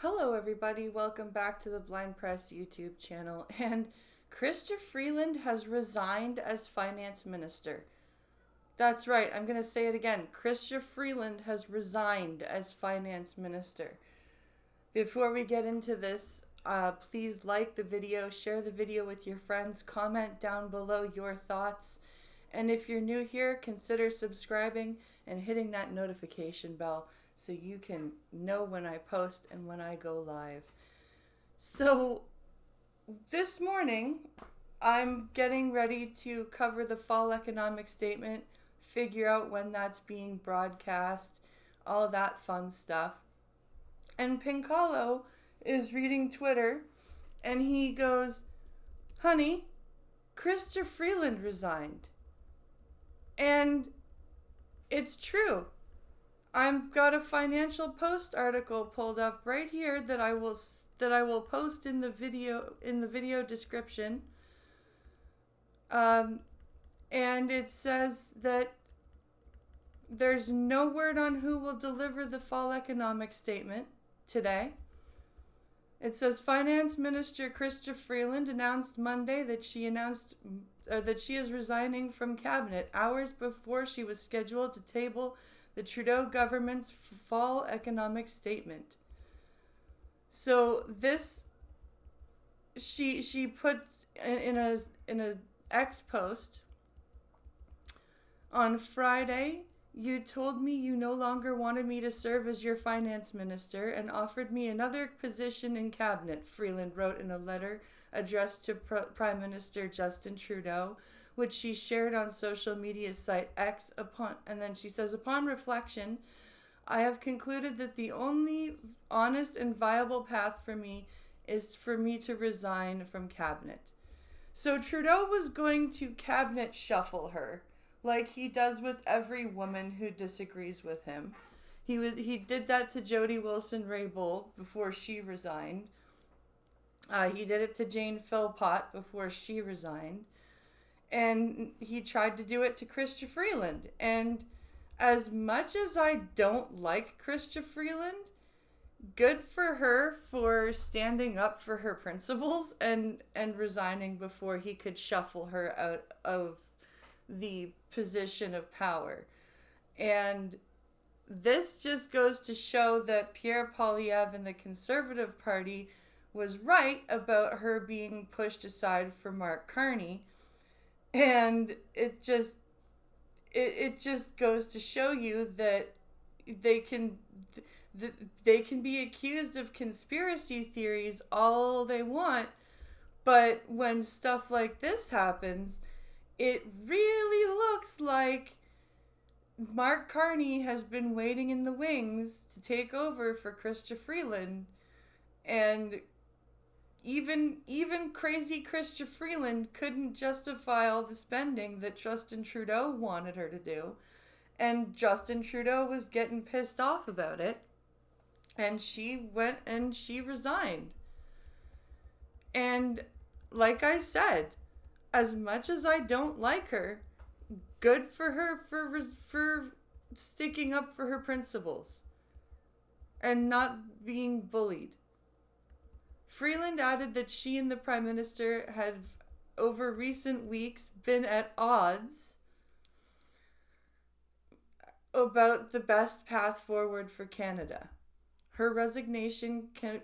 Hello, everybody. Welcome back to the Blind Press YouTube channel. And Christopher Freeland has resigned as finance minister. That's right. I'm going to say it again. Christopher Freeland has resigned as finance minister. Before we get into this, please like the video, share the video with your friends, comment down below your thoughts. And if you're new here, consider subscribing and hitting that notification bell so you can know when I post and when I go live. So this morning, I'm getting ready to cover the fall economic statement, figure out when that's being broadcast, all that fun stuff. And Pincalo is reading Twitter and he goes, "Honey, Christopher Freeland resigned." And it's true. I've got a Financial Post article pulled up right here that I will post in the video description. And it says that there's no word on who will deliver the fall economic statement today. It says Finance Minister Chrystia Freeland announced Monday that she is resigning from cabinet hours before she was scheduled to table the Trudeau government's fall economic statement. So this she put in a X post on Friday. "You told me you no longer wanted me to serve as your finance minister and offered me another position in cabinet," Freeland wrote in a letter addressed to Prime Minister Justin Trudeau, which she shared on social media site X. And then she says, "Upon reflection, I have concluded that the only honest and viable path for me is for me to resign from cabinet." So Trudeau was going to cabinet shuffle her, like he does with every woman who disagrees with him. He did that to Jody Wilson-Raybould before she resigned. He did it to Jane Philpott before she resigned. And he tried to do it to Chrystia Freeland. And as much as I don't like Chrystia Freeland, good for her for standing up for her principles and resigning before he could shuffle her out of the position of power. And this just goes to show that Pierre Poilievre and the Conservative Party was right about her being pushed aside for Mark Carney. And it just goes to show you that they can be accused of conspiracy theories all they want, but when stuff like this happens, it really looks like Mark Carney has been waiting in the wings to take over for Chrystia Freeland. And even crazy Chrystia Freeland couldn't justify all the spending that Justin Trudeau wanted her to do. And Justin Trudeau was getting pissed off about it. And she went and she resigned. And like I said, as much as I don't like her, good for her for sticking up for her principles and not being bullied. Freeland added that she and the Prime Minister had, over recent weeks, been at odds about the best path forward for Canada. Her resignation came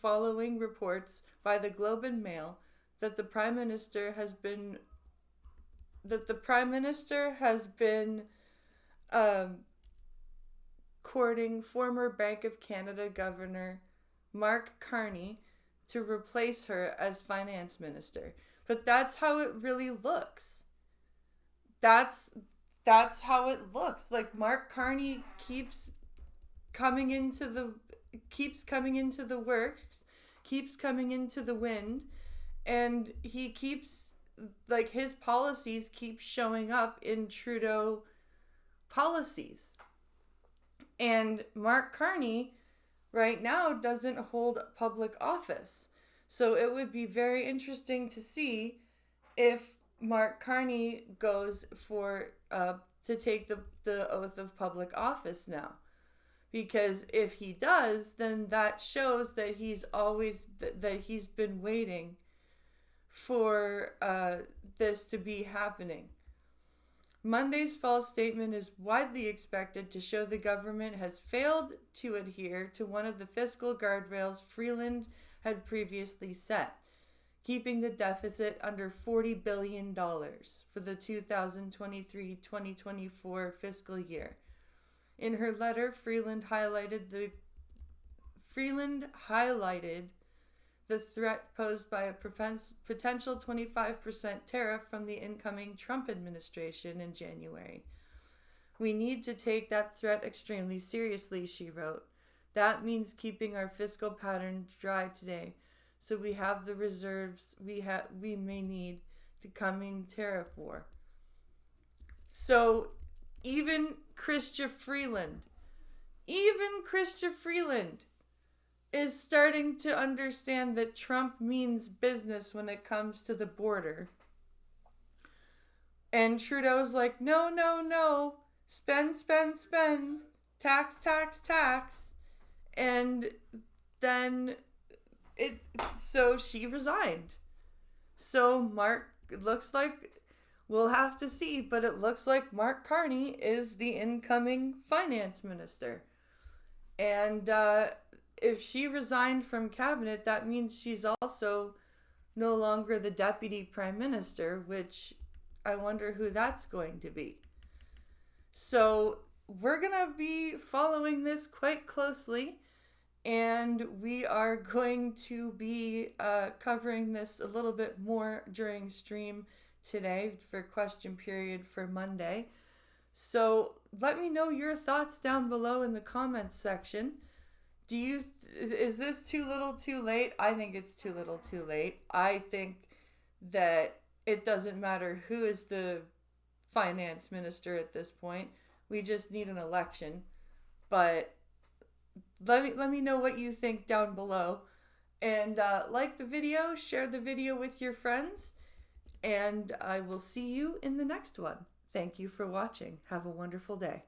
following reports by the Globe and Mail that the Prime Minister has been courting former Bank of Canada Governor Mark Carney to replace her as finance minister. But that's how it really looks. That's how it looks. Like Mark Carney keeps coming into the works, keeps coming into the wind, and he keeps, like, his policies keep showing up in Trudeau policies. And Mark Carney right now doesn't hold public office. So it would be very interesting to see if Mark Carney goes for to take the oath of public office now. Because if he does, then that shows that he's been waiting for this to be happening. Monday's false statement is widely expected to show the government has failed to adhere to one of the fiscal guardrails Freeland had previously set, keeping the deficit under $40 billion for the 2023-2024 fiscal year. In her letter, Freeland highlighted the threat posed by a potential 25% tariff from the incoming Trump administration in January. We need to take that threat extremely seriously, she wrote. That means keeping our fiscal pattern dry today, so we have the reserves we may need to coming tariff war. So even Chrystia Freeland is starting to understand that Trump means business when it comes to the border. And Trudeau's like, no, spend, tax. And then so she resigned. So it looks like, we'll have to see, but it looks like Mark Carney is the incoming finance minister. And if she resigned from cabinet, that means she's also no longer the deputy prime minister, which I wonder who that's going to be. So we're going to be following this quite closely, and we are going to be covering this a little bit more during stream today for question period for Monday. So let me know your thoughts down below in the comments section. Is this too little too late? I think it's too little too late. I think that it doesn't matter who is the finance minister at this point. We just need an election. But let me know what you think down below. And like the video, share the video with your friends. And I will see you in the next one. Thank you for watching. Have a wonderful day.